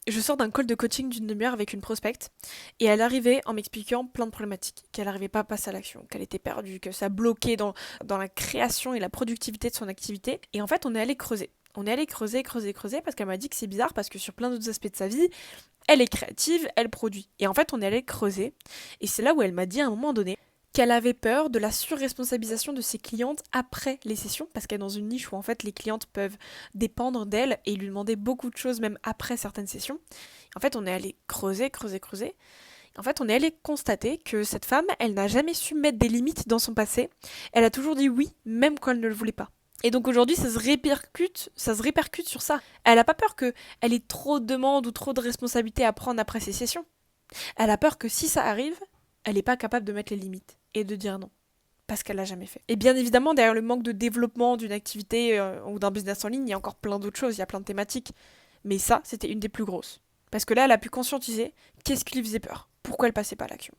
Je sors d'un call de coaching d'une demi-heure avec une prospecte et elle arrivait en m'expliquant plein de problématiques, qu'elle n'arrivait pas à passer à l'action, qu'elle était perdue, que ça bloquait dans la création et la productivité de son activité. Et en fait, on est allé creuser. On est allé creuser, creuser, creuser parce qu'elle m'a dit que c'est bizarre parce que sur plein d'autres aspects de sa vie, elle est créative, elle produit. Et en fait, on est allé creuser et c'est là où elle m'a dit à un moment donné qu'elle avait peur de la surresponsabilisation de ses clientes après les sessions, parce qu'elle est dans une niche où en fait les clientes peuvent dépendre d'elle et lui demander beaucoup de choses même après certaines sessions. En fait, on est allé creuser, creuser, creuser. En fait, on est allé constater que cette femme, elle n'a jamais su mettre des limites dans son passé. Elle a toujours dit oui, même quand elle ne le voulait pas. Et donc aujourd'hui, ça se répercute sur ça. Elle a pas peur que elle ait trop de demandes ou trop de responsabilités à prendre après ses sessions. Elle a peur que si ça arrive, elle n'est pas capable de mettre les limites et de dire non. Parce qu'elle l'a jamais fait. Et bien évidemment, derrière le manque de développement d'une activité ou d'un business en ligne, il y a encore plein d'autres choses, il y a plein de thématiques. Mais ça, c'était une des plus grosses. Parce que là, elle a pu conscientiser qu'est-ce qui lui faisait peur. Pourquoi elle passait pas à l'action.